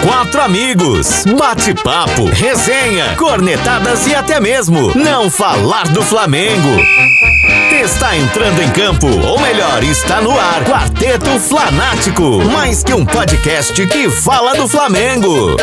quatro amigos, bate-papo, resenha, cornetadas e até mesmo não falar do Flamengo. Está entrando em campo, ou melhor, está no ar, Quarteto Flanático, mais que um podcast que fala do Flamengo.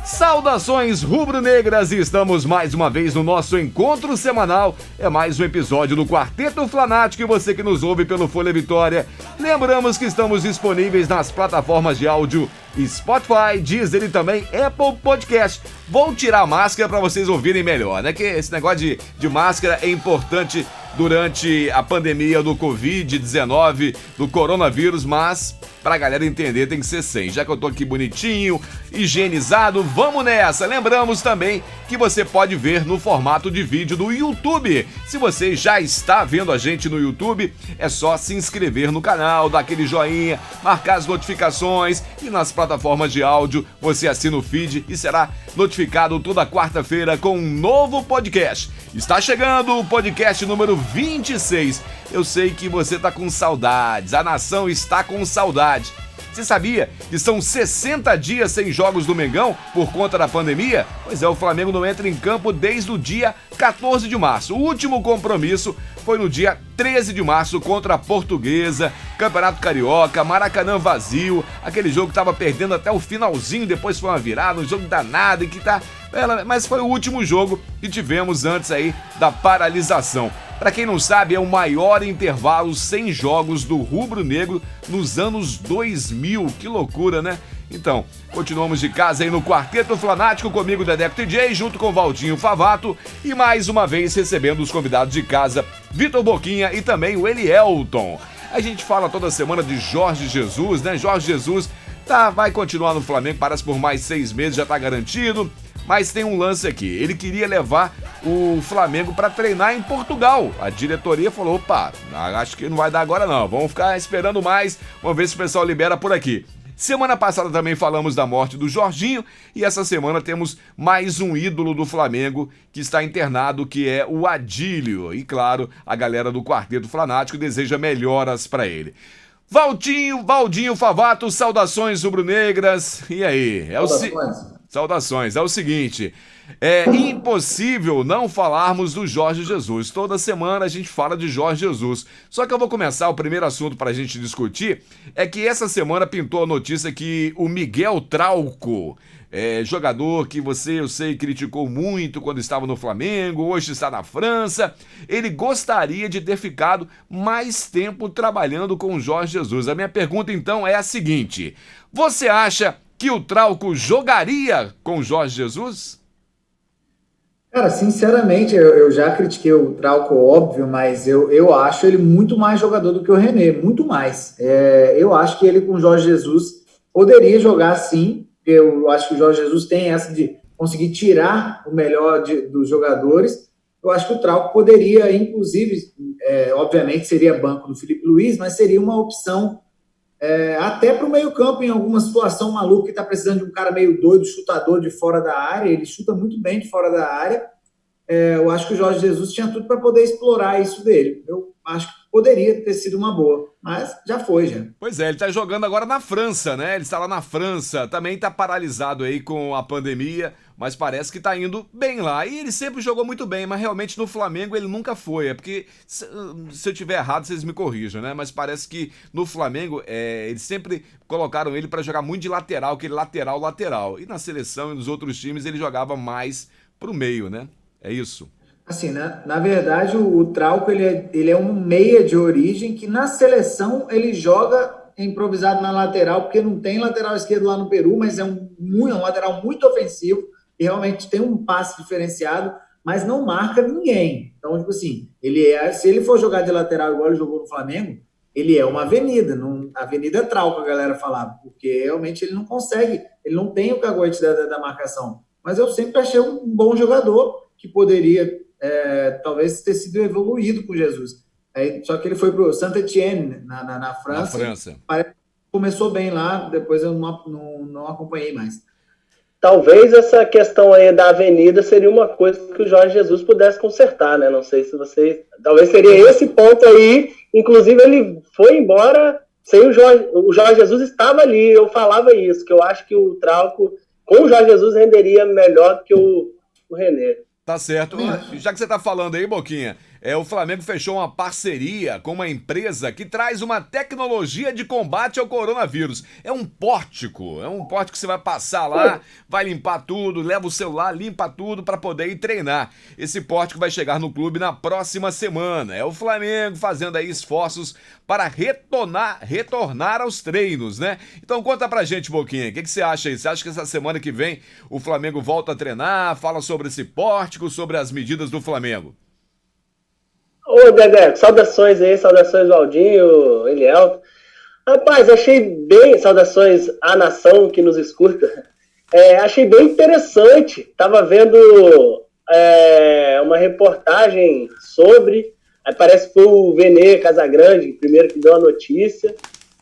Saudações rubro-negras, estamos mais uma vez no nosso encontro semanal. É mais um episódio do Quarteto Flanático e você que nos ouve pelo Folha Vitória. Lembramos que estamos disponíveis nas plataformas de áudio Spotify, Deezer e também Apple Podcast. Vou tirar a máscara para vocês ouvirem melhor, né? Que esse negócio de máscara é importante durante a pandemia do Covid-19, do coronavírus, mas pra galera entender tem que ser sem. Já que eu tô aqui bonitinho, higienizado, vamos nessa! Lembramos também que você pode ver no formato de vídeo do YouTube. Se você já está vendo a gente no YouTube, é só se inscrever no canal, dar aquele joinha, marcar as notificações e nas plataformas de áudio você assina o feed e será notificado toda quarta-feira com um novo podcast. Está chegando o podcast número 26. Eu sei que você está com saudades, a nação está com saudade. Você sabia que são 60 dias sem jogos do Mengão por conta da pandemia? Pois é, o Flamengo não entra em campo desde o dia 14 de março. O último compromisso foi no dia 13 de março contra a Portuguesa, Campeonato Carioca, Maracanã vazio, aquele jogo que estava perdendo até o finalzinho, depois foi uma virada, um jogo danado e que tá... Mas foi o último jogo que tivemos antes aí da paralisação. Para quem não sabe, é o maior intervalo sem jogos do rubro-negro nos anos 2000. Que loucura, né? Então, continuamos de casa aí no Quarteto Flanático, comigo, Dedeco TJ, junto com Valdinho Favato e mais uma vez recebendo os convidados de casa, Vitor Boquinha e também o Elielton. A gente fala toda semana de Jorge Jesus, né? Jorge Jesus vai continuar no Flamengo, parece por mais 6 meses, já tá garantido. Mas tem um lance aqui, ele queria levar o Flamengo para treinar em Portugal. A diretoria falou, opa, acho que não vai dar agora não, vamos ficar esperando mais, vamos ver se o pessoal libera por aqui. Semana passada também falamos da morte do Jorginho e essa semana temos mais um ídolo do Flamengo que está internado, que é o Adílio. E claro, a galera do Quarteto Flanático deseja melhoras para ele. Valdinho Favato, saudações rubro-negras. E aí? Saudações. É o seguinte, é impossível não falarmos do Jorge Jesus. Toda semana a gente fala de Jorge Jesus. Só que eu vou começar, o primeiro assunto para a gente discutir é que essa semana pintou a notícia que o Miguel Trauco, jogador que eu sei, criticou muito quando estava no Flamengo, hoje está na França, ele gostaria de ter ficado mais tempo trabalhando com o Jorge Jesus. A minha pergunta então é a seguinte, você acha que o Trauco jogaria com o Jorge Jesus? Cara, sinceramente, eu já critiquei o Trauco, óbvio, mas eu acho ele muito mais jogador do que o René, muito mais. Eu acho que ele com o Jorge Jesus poderia jogar sim, porque eu acho que o Jorge Jesus tem essa de conseguir tirar o melhor dos jogadores. Eu acho que o Trauco poderia, inclusive, obviamente seria banco do Felipe Luiz, mas seria uma opção até para o meio-campo, em alguma situação maluca que está precisando de um cara meio doido, chutador de fora da área. Ele chuta muito bem de fora da área. Eu acho que o Jorge Jesus tinha tudo para poder explorar isso dele. Eu acho que poderia ter sido uma boa, mas já foi, já. Pois é, ele está jogando agora na França, né? Ele está lá na França, também está paralisado aí com a pandemia, mas parece que tá indo bem lá. E ele sempre jogou muito bem, mas realmente no Flamengo ele nunca foi. É porque, se eu tiver errado, vocês me corrijam, né? Mas parece que no Flamengo, eles sempre colocaram ele para jogar muito de lateral, aquele lateral. E na seleção e nos outros times ele jogava mais pro meio, né? É isso. Assim, na verdade, o Trauco ele é um meia de origem que na seleção ele joga improvisado na lateral, porque não tem lateral esquerdo lá no Peru, mas é um lateral muito ofensivo e realmente tem um passe diferenciado, mas não marca ninguém. Então, tipo assim, se ele for jogar de lateral igual ele jogou no Flamengo, ele é uma avenida, avenida Trauco, a galera falava, porque realmente ele não consegue, ele não tem o caguete da marcação. Mas eu sempre achei um bom jogador que poderia talvez ter sido evoluído com Jesus. Só que ele foi para o Saint-Étienne, na França. Na França. Começou bem lá, depois eu não acompanhei mais. Talvez essa questão aí da avenida seria uma coisa que o Jorge Jesus pudesse consertar, né? Não sei se vocês... Talvez seria esse ponto aí. Inclusive, ele foi embora sem o Jorge Jesus estava ali, eu falava isso, que eu acho que o Trauco com o Jorge Jesus renderia melhor do que o René. Tá certo. Já que você tá falando aí, Boquinha, o Flamengo fechou uma parceria com uma empresa que traz uma tecnologia de combate ao coronavírus. É um pórtico que você vai passar lá, vai limpar tudo, leva o celular, limpa tudo para poder ir treinar. Esse pórtico vai chegar no clube na próxima semana. É o Flamengo fazendo aí esforços para retornar aos treinos, né? Então conta pra gente, Boquinha, o que você acha aí? Você acha que essa semana que vem o Flamengo volta a treinar, fala sobre esse pórtico, sobre as medidas do Flamengo? Ô, Dedé, saudações aí, saudações Valdinho, Elielto. Rapaz, achei bem, saudações à nação que nos escuta. Achei bem interessante. Tava vendo uma reportagem sobre, parece que foi o Vene Casagrande, primeiro que deu a notícia.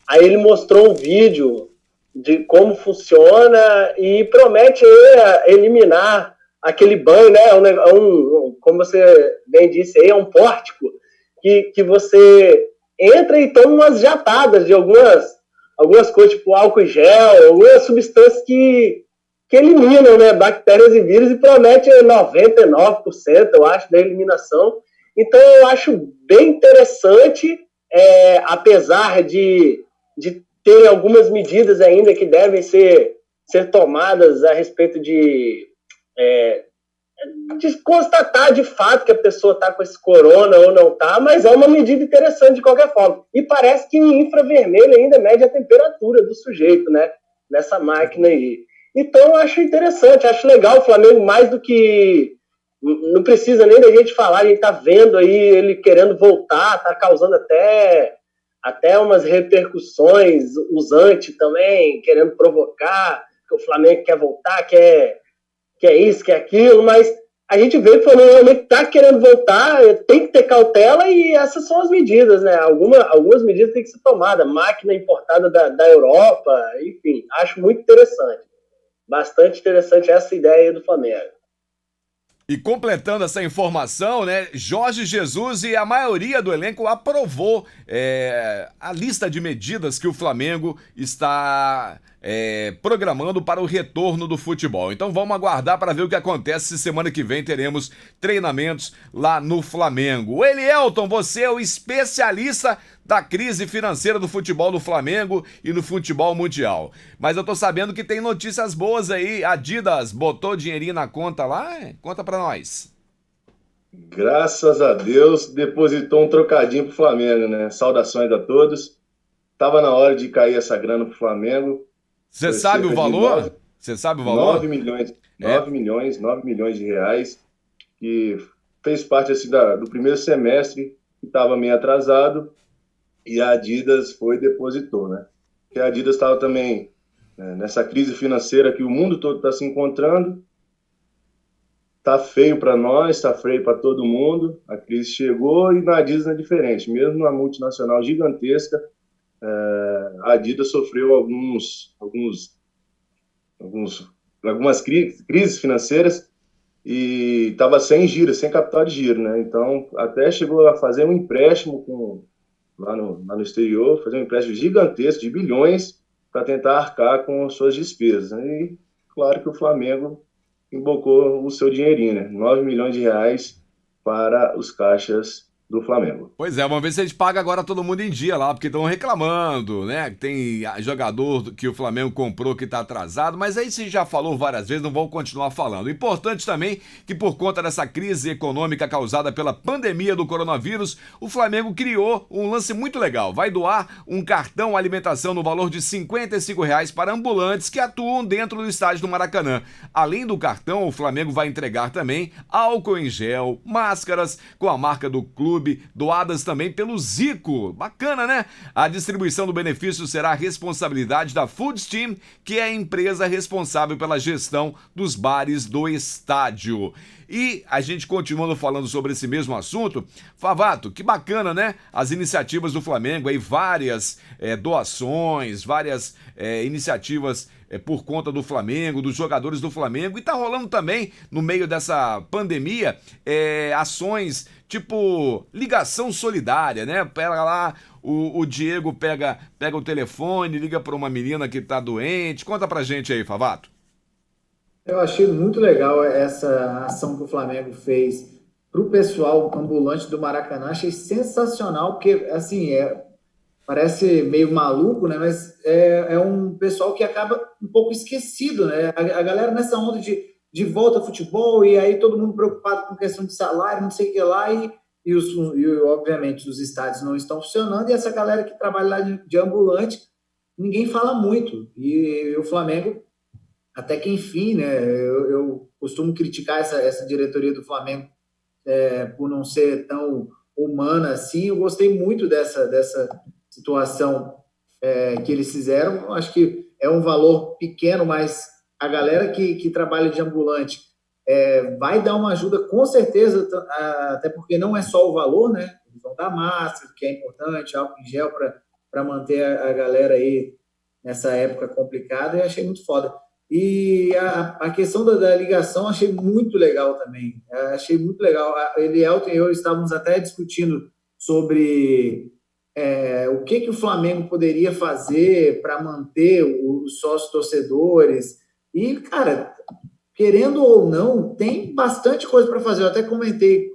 Aí ele mostrou um vídeo de como funciona e promete eliminar aquele banho, né? Como você bem disse aí, é um pórtico que você entra e toma umas jatadas de algumas coisas, tipo álcool e gel, algumas substâncias que eliminam, né, bactérias e vírus e promete 99%, eu acho, da eliminação. Então eu acho bem interessante, apesar de ter algumas medidas ainda que devem ser tomadas a respeito de constatar de fato que a pessoa está com esse corona ou não está, mas é uma medida interessante de qualquer forma. E parece que em infravermelho ainda mede a temperatura do sujeito, né? Nessa máquina aí. Então eu acho interessante, acho legal o Flamengo, mais do que... Não precisa nem da gente falar, a gente tá vendo aí ele querendo voltar, tá causando até umas repercussões, usante também, querendo provocar, que o Flamengo quer voltar, quer isso, quer aquilo, mas a gente vê que o Flamengo realmente está querendo voltar, tem que ter cautela e essas são as medidas, né? Algumas medidas têm que ser tomadas, máquina importada da Europa, enfim, acho muito interessante. Bastante interessante essa ideia aí do Flamengo. E completando essa informação, né, Jorge Jesus e a maioria do elenco aprovou a lista de medidas que o Flamengo está programando para o retorno do futebol. Então vamos aguardar para ver o que acontece se semana que vem teremos treinamentos lá no Flamengo. Elielton, você é o especialista da crise financeira do futebol do Flamengo e no futebol mundial. Mas eu tô sabendo que tem notícias boas aí. Adidas botou dinheirinho na conta lá? Conta pra nós. Graças a Deus, depositou um trocadinho pro Flamengo, né? Saudações a todos. Tava na hora de cair essa grana pro Flamengo. Você sabe o valor? Você sabe o valor? 9 milhões de reais, que fez parte assim, do primeiro semestre, que estava meio atrasado, e a Adidas foi e depositou, né? Porque a Adidas estava também nessa crise financeira que o mundo todo está se encontrando. Tá feio para nós, tá feio para todo mundo. A crise chegou e na Adidas não é diferente. Mesmo numa multinacional gigantesca, a Adidas sofreu algumas crises financeiras e estava sem giro, sem capital de giro, né? Então, até chegou a fazer um empréstimo lá no exterior, fazer um empréstimo gigantesco de bilhões para tentar arcar com suas despesas. E claro que o Flamengo embocou o seu dinheirinho, né? 9 milhões de reais para os caixas do Flamengo. Pois é, vamos ver se a gente paga agora todo mundo em dia lá, porque estão reclamando, né? Tem jogador que o Flamengo comprou que tá atrasado, mas aí se já falou várias vezes, não vão continuar falando. Importante também que por conta dessa crise econômica causada pela pandemia do coronavírus, o Flamengo criou um lance muito legal. Vai doar um cartão alimentação no valor de R$55 para ambulantes que atuam dentro do estádio do Maracanã. Além do cartão, o Flamengo vai entregar também álcool em gel, máscaras com a marca do clube, doadas também pelo Zico. Bacana, né? A distribuição do benefício será a responsabilidade da Food Team, que é a empresa responsável pela gestão dos bares do estádio. E a gente continuando falando sobre esse mesmo assunto, Favato, que bacana, né? As iniciativas do Flamengo, aí várias doações, várias iniciativas por conta do Flamengo, dos jogadores do Flamengo, e tá rolando também, no meio dessa pandemia, ações tipo ligação solidária, né? Pega lá, o Diego pega o telefone, liga para uma menina que tá doente. Conta pra gente aí, Favato. Eu achei muito legal essa ação que o Flamengo fez para o pessoal ambulante do Maracanã. Achei sensacional, porque, assim, parece meio maluco, né? Mas é um pessoal que acaba um pouco esquecido, né? A galera nessa onda de volta ao futebol, e aí todo mundo preocupado com questão de salário, não sei o que lá, e obviamente os estádios não estão funcionando, e essa galera que trabalha lá de ambulante, ninguém fala muito. E o Flamengo, até que enfim, né? Eu costumo criticar essa diretoria do Flamengo por não ser tão humana assim. Eu gostei muito dessa situação que eles fizeram. Eu acho que é um valor pequeno, mas a galera que trabalha de ambulante vai dar uma ajuda com certeza, até porque não é só o valor, né? Eles vão dar máscara, que é importante, álcool em gel para manter a galera aí nessa época complicada. Eu achei muito foda. E a questão da ligação achei muito legal também. Achei muito legal. Elielton e eu estávamos até discutindo sobre o que o Flamengo poderia fazer para manter os sócios torcedores. E, cara, querendo ou não, tem bastante coisa para fazer. Eu até comentei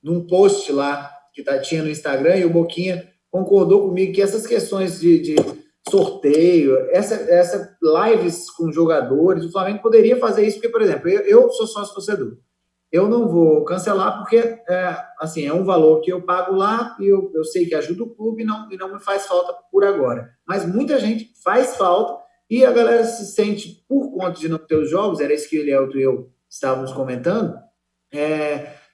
num post lá que tinha no Instagram, e o Boquinha concordou comigo que essas questões de sorteio, essa lives com jogadores, o Flamengo poderia fazer isso, porque, por exemplo, eu sou sócio torcedor. Eu não vou cancelar porque assim, é um valor que eu pago lá e eu sei que ajuda o clube e não me faz falta por agora. Mas muita gente faz falta e a galera se sente, por conta de não ter os jogos, era isso que o Elielton e eu estávamos comentando,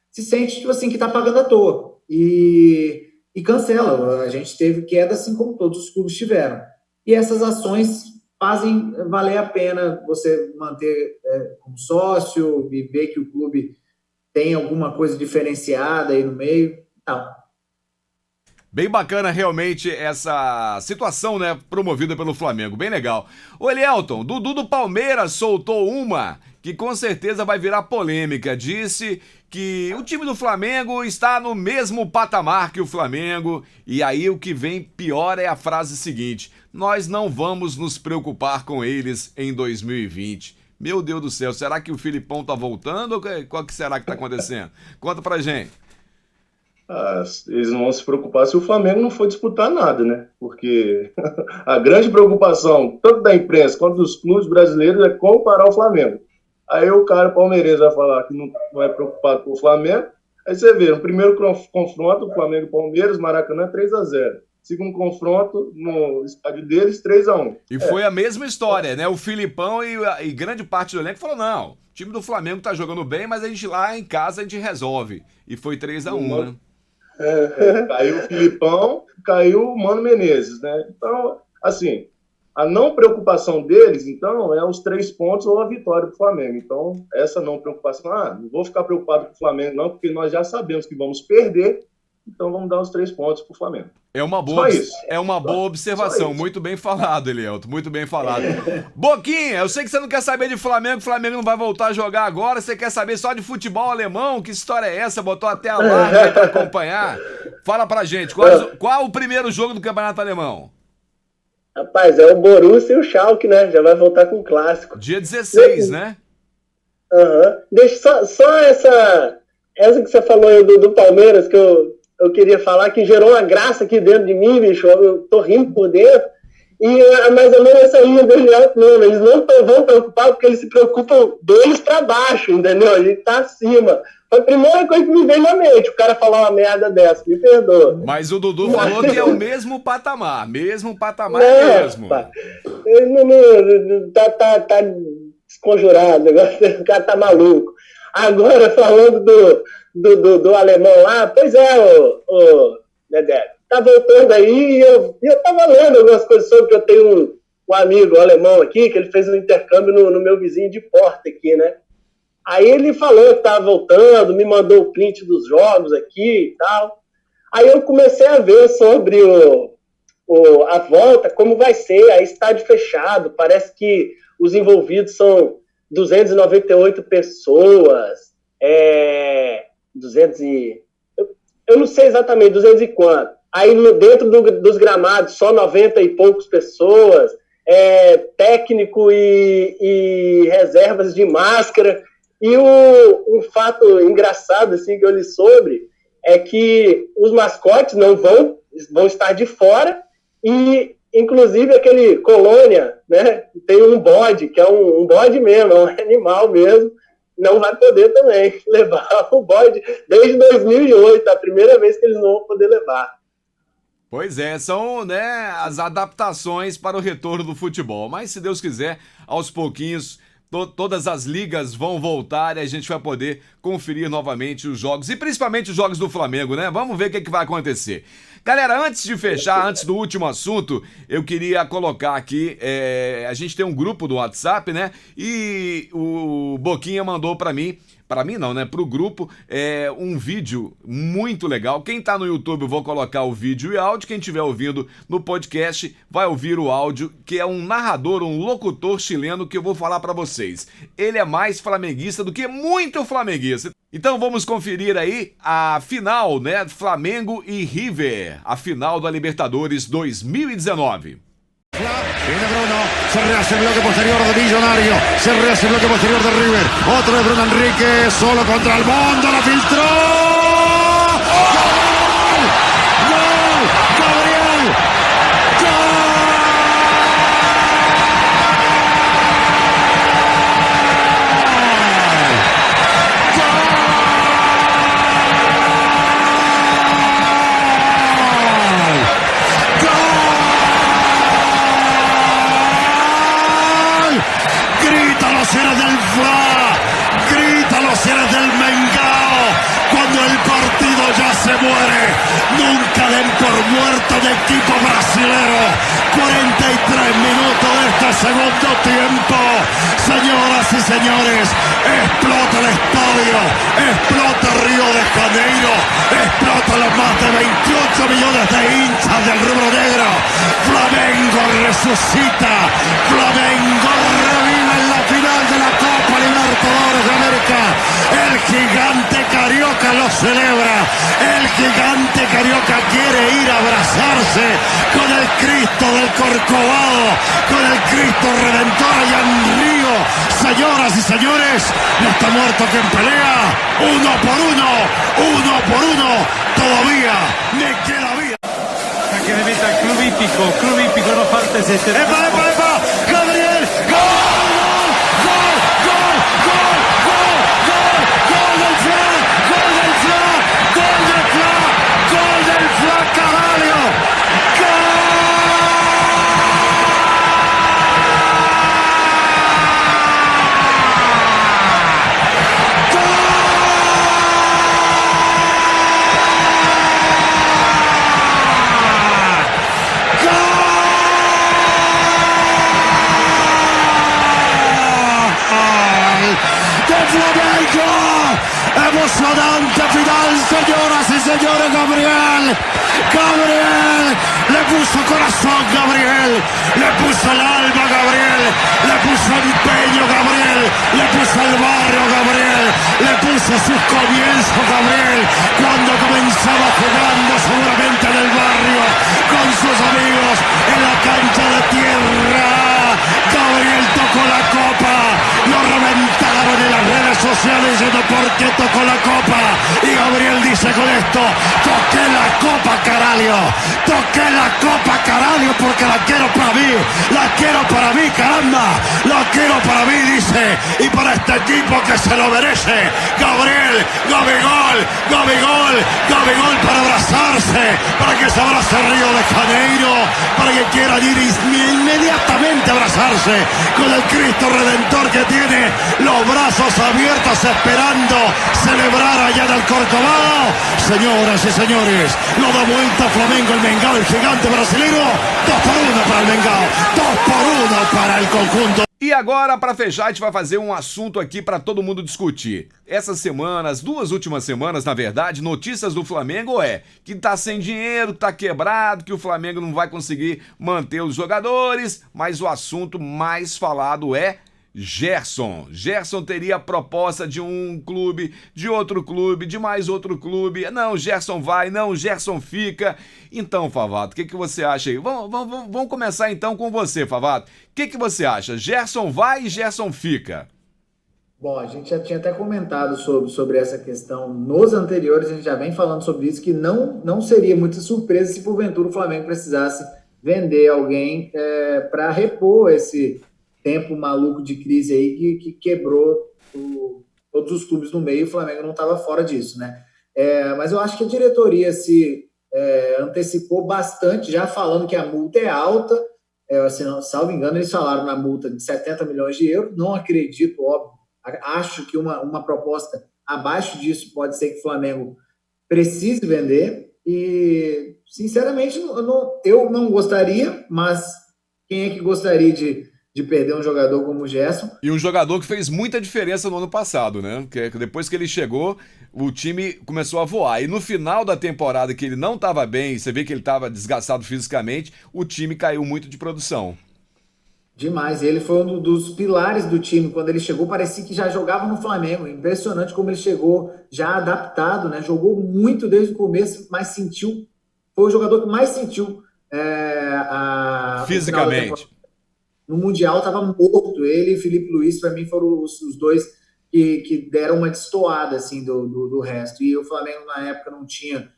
se sente tipo assim, que está pagando à toa e cancela. A gente teve queda assim como todos os clubes tiveram. E essas ações fazem valer a pena você manter como sócio e ver que o clube tem alguma coisa diferenciada aí no meio e tal. Bem bacana realmente essa situação, né, promovida pelo Flamengo, bem legal. O Elielton, Dudu do Palmeiras soltou uma que com certeza vai virar polêmica. Disse que o time do Flamengo está no mesmo patamar que o Flamengo, e aí o que vem pior é a frase seguinte: nós não vamos nos preocupar com eles em 2020. Meu Deus do céu, será que o Filipão tá voltando ou qual que será que tá acontecendo? Conta pra gente. Eles não vão se preocupar se o Flamengo não for disputar nada, né? Porque a grande preocupação, tanto da imprensa quanto dos clubes brasileiros, é comparar o Flamengo. Aí o cara palmeirense vai falar que não é preocupado com o Flamengo. Aí você vê, no primeiro confronto, o Flamengo e Palmeiras, Maracanã 3-0. Segundo confronto, no estádio deles, 3-1. E foi a mesma história, né? O Filipão e grande parte do elenco falou: não, o time do Flamengo tá jogando bem, mas a gente lá em casa a gente resolve. E foi 3-1, né? Caiu o Filipão, caiu o Mano Menezes, né? Então, assim, a não preocupação deles, então, é os 3 pontos ou a vitória do Flamengo. Então, essa não preocupação, não vou ficar preocupado com o Flamengo não, porque nós já sabemos que vamos perder, então vamos dar os 3 pontos pro Flamengo. É uma boa observação, muito bem falado, Elielton, muito bem falado. Boquinha, eu sei que você não quer saber de Flamengo, o Flamengo não vai voltar a jogar agora, você quer saber só de futebol alemão? Que história é essa? Botou até a live aí pra acompanhar. Fala pra gente, qual o primeiro jogo do Campeonato Alemão? Rapaz, é o Borussia e o Schalke, né? Já vai voltar com o clássico. Dia 16, né? Deixa só essa que você falou aí do Palmeiras, que eu queria falar, que gerou uma graça aqui dentro de mim, bicho. Eu tô rindo por dentro. E é mais ou menos essa linha do Elielton, não. Eles não vão preocupar porque eles se preocupam deles pra baixo, entendeu? A gente tá acima. Foi a primeira coisa que me veio na mente. O cara falar uma merda dessa, me perdoa. Mas o Dudu falou que é o mesmo patamar. Mesmo patamar mesmo. Tá desconjurado. O cara tá maluco. Agora, falando do alemão lá, pois é, o Dedé, tá voltando aí, e eu tava lendo algumas coisas sobre que eu tenho um amigo alemão aqui, que ele fez um intercâmbio no meu vizinho de porta aqui, né? Aí ele falou que tava voltando, me mandou o print dos jogos aqui e tal. Aí eu comecei a ver sobre a volta, como vai ser, aí estádio fechado, parece que os envolvidos são 298 pessoas, 200 e... Eu não sei exatamente, 200 e quanto. Aí dentro dos gramados, só 90 e poucos pessoas, técnico e reservas de máscara. E um fato engraçado assim, que eu li sobre é que os mascotes não vão estar de fora e, inclusive, aquele Colônia, né, tem um bode, que é um bode mesmo, é um animal mesmo, não vai poder também levar o bode desde 2008, a primeira vez que eles não vão poder levar. Pois é, são, né, as adaptações para o retorno do futebol. Mas, se Deus quiser, aos pouquinhos, todas as ligas vão voltar e a gente vai poder conferir novamente os jogos. E principalmente os jogos do Flamengo, né? Vamos ver o que vai acontecer. Galera, antes de fechar, antes do último assunto, eu queria colocar aqui, a gente tem um grupo do WhatsApp, né? E o Boquinha mandou pra mim não, né? Pro grupo, um vídeo muito legal. Quem tá no YouTube, eu vou colocar o vídeo e áudio. Quem estiver ouvindo no podcast, vai ouvir o áudio, que é um narrador, um locutor chileno que eu vou falar pra vocês. Ele é mais flamenguista do que muito flamenguista. Então vamos conferir aí a final, né? Flamengo e River, a final da Libertadores 2019. Viene Bruno, se rehace el bloque posterior de Millonario, se rehace el bloque posterior de River, otro de Bruno Enrique, solo contra el mundo, la filtró. ¡Gol! ¡Gol! ¡Gabriel! ¡Gol! Se muere, nunca den por muerto de equipo brasilero. 43 minutos de este segundo tiempo. Señoras y señores, explota el estadio, explota Río de Janeiro, explota los más de 28 millones de hinchas del rubro negro. Flamengo resucita, Flamengo revive en la final de la Copa Libertadores de América. El gigante carioca lo celebra. El gigante carioca quiere ir a abrazarse con el Cristo del Corcovado, con el Cristo Redentor allá en Río. Señoras y señores, no está muerto quien pelea. Uno por uno, todavía me queda vida. Que de meta Club Hípico, no faltes este. ¡Epa! ¡Gabriel! ¡Gol! Emocionante final, señoras y señores. Gabriel le puso corazón, Gabriel le puso el alma, Gabriel le puso empeño, Gabriel le puso el barrio, Gabriel le puso sus comienzos, Gabriel, cuando comenzaba jugando seguramente en el barrio con sus amigos en la cancha de tierra. Gabriel tocó la copa, lo reventaron en las redes sociales diciendo por qué tocó la copa, y Gabriel dice con esto: toqué la copa, caralho, toqué la copa, caralho, porque la quiero para mí, caramba, la quiero para mí, dice, y para este equipo que se lo merece. Gabriel, Gabigol para abrazarse, para que se abrace Río de Janeiro, para que quieran ir inmediatamente a abrazarse con el Cristo Redentor que tiene los brazos abiertos esperando celebrar allá en el Corcovado. Señoras y señores, lo da vuelta Flamengo, el Mengao, el gigante brasileño. 2-1 para el Mengao, 2-1 para el conjunto. E agora, para fechar, a gente vai fazer um assunto aqui para todo mundo discutir. Essas semanas, 2 últimas semanas, na verdade, notícias do Flamengo que tá sem dinheiro, tá quebrado, que o Flamengo não vai conseguir manter os jogadores, mas o assunto mais falado é Gerson. Gerson teria a proposta de um clube, de outro clube, de mais outro clube. Não, Gerson vai, não, Gerson fica. Então, Favato, o que você acha aí? Vamos começar então com você, Favato. O que você acha? Gerson vai e Gerson fica? Bom, a gente já tinha até comentado sobre essa questão nos anteriores, a gente já vem falando sobre isso, que não seria muita surpresa se porventura o Flamengo precisasse vender alguém para repor esse tempo maluco de crise aí que quebrou todos os clubes no meio, e o Flamengo não estava fora disso, né? Mas eu acho que a diretoria se antecipou bastante, já falando que a multa é alta, assim, salvo engano, eles falaram na multa de 70 milhões de euros, não acredito, óbvio, acho que uma proposta abaixo disso pode ser que o Flamengo precise vender, e sinceramente eu não gostaria, mas quem é que gostaria de perder um jogador como o Gerson? E um jogador que fez muita diferença no ano passado, né? Porque depois que ele chegou, o time começou a voar. E no final da temporada, que ele não estava bem, você vê que ele estava desgastado fisicamente, o time caiu muito de produção. Demais. Ele foi um dos pilares do time. Quando ele chegou, parecia que já jogava no Flamengo. Impressionante como ele chegou já adaptado, né? Jogou muito desde o começo, mas foi o jogador que mais sentiu fisicamente. No Mundial estava morto. Ele e Felipe Luiz, para mim, foram os dois que deram uma destoada assim, do resto. E o Flamengo, na época, não tinha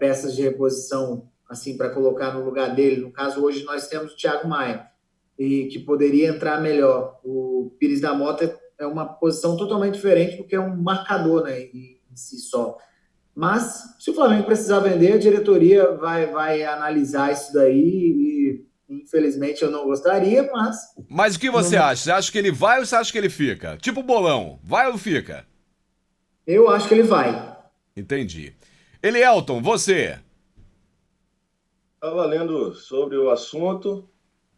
peças de reposição assim, para colocar no lugar dele. No caso, hoje nós temos o Thiago Maia, e que poderia entrar melhor. O Pires da Mota é uma posição totalmente diferente, porque é um marcador, né, em si só. Mas, se o Flamengo precisar vender, a diretoria vai analisar isso daí, e infelizmente eu não gostaria, mas... Mas o que você acha? Você acha que ele vai ou você acha que ele fica? Tipo bolão, vai ou fica? Eu acho que ele vai. Entendi. Elielton, você? Estava lendo sobre o assunto.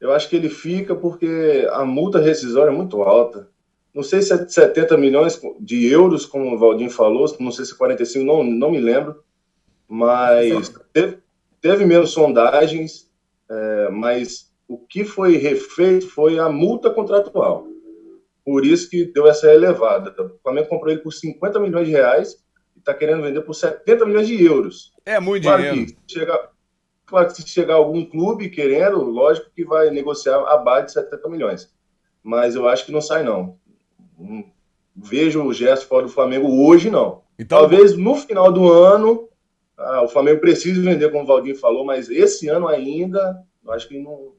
Eu acho que ele fica porque a multa rescisória é muito alta. Não sei se é 70 milhões de euros, como o Valdinho falou, não sei se é 45, não me lembro. Mas teve menos sondagens, mas o que foi refeito foi a multa contratual. Por isso que deu essa elevada. O Flamengo comprou ele por 50 milhões de reais e está querendo vender por 70 milhões de euros. É muito dinheiro. Claro que se chegar algum clube querendo, lógico que vai negociar abaixo de 70 milhões. Mas eu acho que não sai, não. Vejo o Gerson fora do Flamengo hoje, não. Então, talvez no final do ano o Flamengo precise vender, como o Valdinho falou, mas esse ano ainda, eu acho que não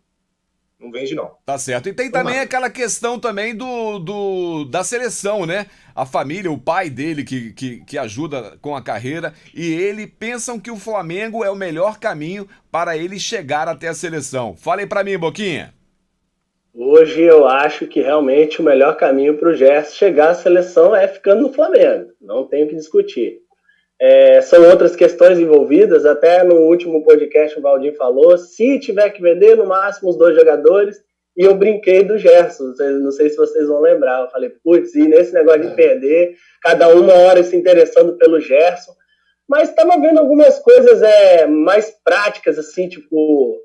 vende, não. Tá certo. E tem também aquela questão também da seleção, né? A família, o pai dele que ajuda com a carreira, e ele pensam que o Flamengo é o melhor caminho para ele chegar até a seleção. Fala aí pra mim, Boquinha. Hoje eu acho que realmente o melhor caminho para o Gerson chegar à seleção é ficando no Flamengo. Não tenho que discutir. São outras questões envolvidas, até no último podcast o Valdinho falou, se tiver que vender no máximo os 2 jogadores, e eu brinquei do Gerson, não sei se vocês vão lembrar, eu falei, putz, e nesse negócio de perder, cada uma hora se interessando pelo Gerson, mas estava vendo algumas coisas mais práticas, assim, tipo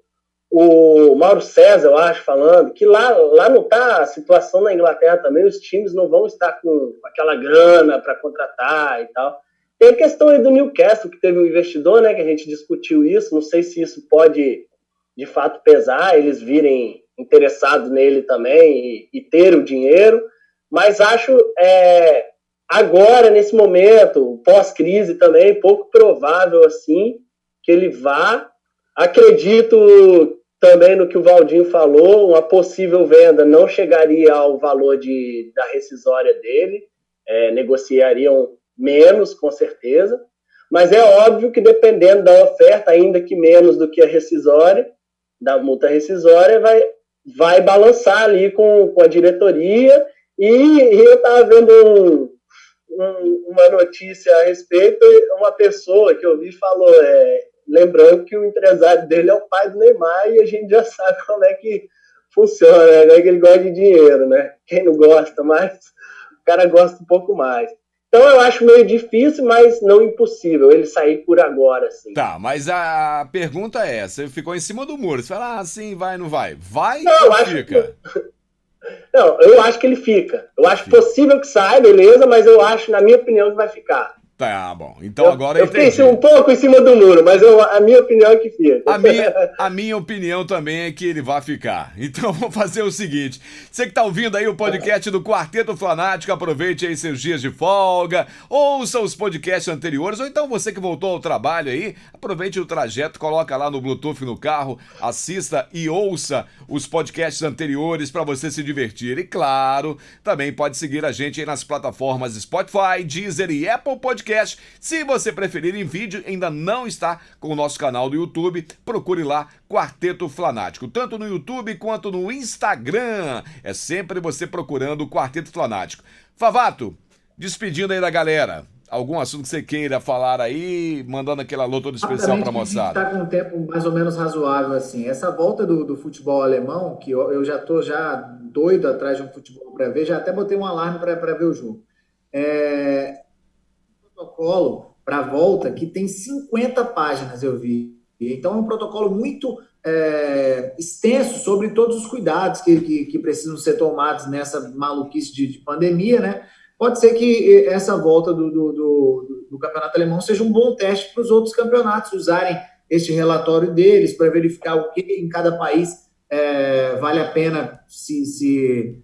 o Mauro César, eu acho, falando que lá não está a situação na Inglaterra também, os times não vão estar com aquela grana para contratar e tal. Tem a questão aí do Newcastle, que teve um investidor, né, que a gente discutiu isso, não sei se isso pode, de fato, pesar, eles virem interessados nele também e ter o dinheiro, mas acho, agora, nesse momento, pós-crise também, pouco provável, assim, que ele vá. Acredito também no que o Valdinho falou, uma possível venda não chegaria ao valor da rescisória dele, negociariam menos, com certeza, mas é óbvio que dependendo da oferta, ainda que menos do que a rescisória, da multa rescisória, vai balançar ali com a diretoria, e eu estava vendo uma notícia a respeito, uma pessoa que eu vi falou, lembrando que o empresário dele é o pai do Neymar, e a gente já sabe como é que funciona, né? Que ele gosta de dinheiro, né? Quem não gosta, mas o cara gosta um pouco mais. Então eu acho meio difícil, mas não impossível ele sair por agora, assim. Tá, mas a pergunta é, você ficou em cima do muro, você fala, sim, vai, não vai? Vai não, ou fica? Não, eu acho que ele fica. Eu acho possível que saia, beleza, mas eu acho, na minha opinião, que vai ficar. Tá bom, então agora eu fiquei entendi. um pouco em cima do muro, mas a minha opinião é que fica. A minha opinião também é que ele vai ficar. Então vamos fazer o seguinte: você que tá ouvindo aí o podcast do Quarteto Flanático, aproveite aí seus dias de folga, ouça os podcasts anteriores, ou então você que voltou ao trabalho aí, aproveite o trajeto, coloca lá no Bluetooth no carro, assista e ouça os podcasts anteriores para você se divertir. E claro, também pode seguir a gente aí nas plataformas Spotify, Deezer e Apple Podcast. Se você preferir em vídeo, ainda não está com o nosso canal do YouTube, procure lá Quarteto Flanático, tanto no YouTube quanto no Instagram. É sempre você procurando o Quarteto Flanático. Favato, despedindo aí da galera. Algum assunto que você queira falar aí, mandando aquele alô todo especial pra moçada. A gente tá com um tempo mais ou menos razoável, assim. Essa volta do futebol alemão, que eu já tô doido atrás de um futebol para ver, já até botei um alarme para ver o jogo. Protocolo para a volta que tem 50 páginas, eu vi. Então é um protocolo muito extenso sobre todos os cuidados que precisam ser tomados nessa maluquice de pandemia, né? Pode ser que essa volta do campeonato alemão seja um bom teste para os outros campeonatos usarem este relatório deles para verificar o que em cada país vale a pena se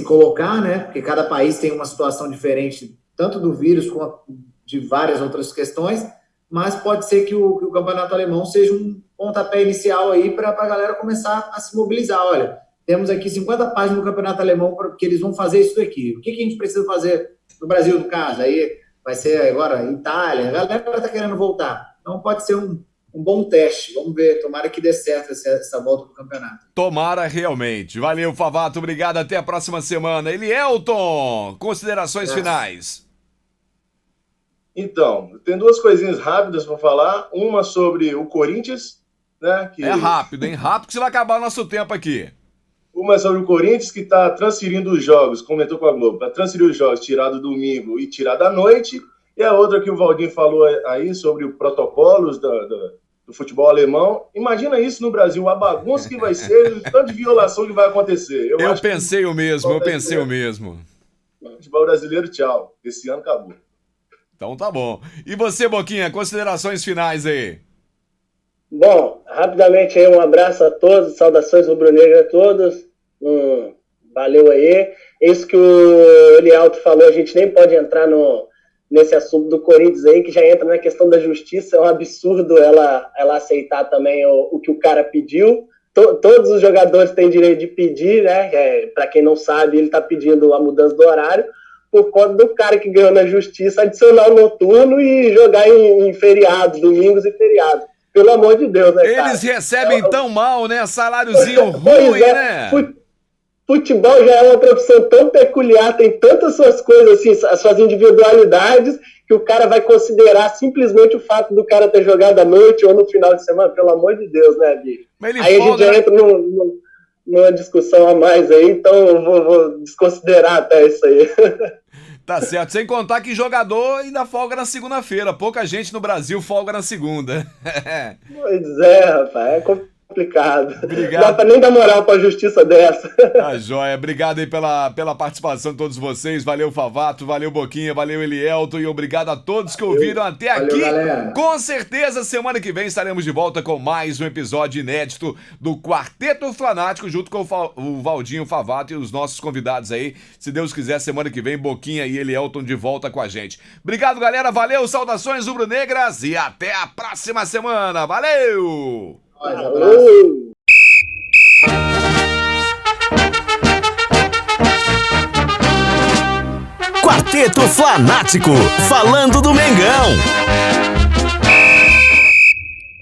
colocar, né? Porque cada país tem uma situação diferente, tanto do vírus quanto de várias outras questões, mas pode ser que o campeonato alemão seja um pontapé inicial aí para a galera começar a se mobilizar. Olha, temos aqui 50 páginas do campeonato alemão porque eles vão fazer isso daqui. O que a gente precisa fazer no Brasil, no caso? Aí vai ser agora Itália, a galera está querendo voltar. Então pode ser um bom teste. Vamos ver, tomara que dê certo essa volta do campeonato. Tomara realmente. Valeu, Favato, obrigado, até a próxima semana. Elielton, considerações finais. Então, tem duas coisinhas rápidas para falar. Uma sobre o Corinthians, né? Que... É rápido, hein? Rápido que você vai acabar o nosso tempo aqui. Uma sobre o Corinthians, que está transferindo os jogos, comentou com a Globo, para transferir os jogos, tirar do domingo e tirar da noite. E a outra que o Valdinho falou aí sobre os protocolos do futebol alemão. Imagina isso no Brasil, a bagunça que vai ser, o tanto de violação que vai acontecer. Eu pensei o mesmo. O futebol brasileiro, tchau. Esse ano acabou. Então tá bom. E você, Boquinha, considerações finais aí? Bom, rapidamente aí um abraço a todos, saudações rubro-negras a todos. Valeu aí. Isso que o Elielton falou, a gente nem pode entrar nesse assunto do Corinthians aí, que já entra na questão da justiça. É um absurdo ela aceitar também o que o cara pediu. Todos os jogadores têm direito de pedir, né? Para quem não sabe, ele está pedindo a mudança do horário por conta do cara que ganhou na justiça adicionar o noturno e jogar em feriados, domingos e feriados. Pelo amor de Deus, né, cara? Eles recebem tão mal, né? Saláriozinho ruim, né? Futebol já é uma profissão tão peculiar, tem tantas suas coisas, assim, as suas individualidades, que o cara vai considerar simplesmente o fato do cara ter jogado à noite ou no final de semana. Pelo amor de Deus, né, bicho? Aí a gente já entra numa discussão a mais aí, então eu vou desconsiderar até isso aí. Tá certo, sem contar que jogador ainda folga na segunda-feira. Pouca gente no Brasil folga na segunda. Pois é, rapaz, é complicado. Obrigado. Não dá pra nem dar moral pra justiça dessa. Tá joia, obrigado aí pela participação de todos vocês. Valeu, Favato, valeu, Boquinha, valeu, Elielton, e obrigado a todos que ouviram até aqui. Galera. Com certeza, semana que vem estaremos de volta com mais um episódio inédito do Quarteto Flanático, junto com o Valdinho, o Favato e os nossos convidados aí. Se Deus quiser, semana que vem, Boquinha e Elielton de volta com a gente. Obrigado, galera, valeu, saudações rubro-negras e até a próxima semana. Valeu! Quarteto Flanático, falando do Mengão.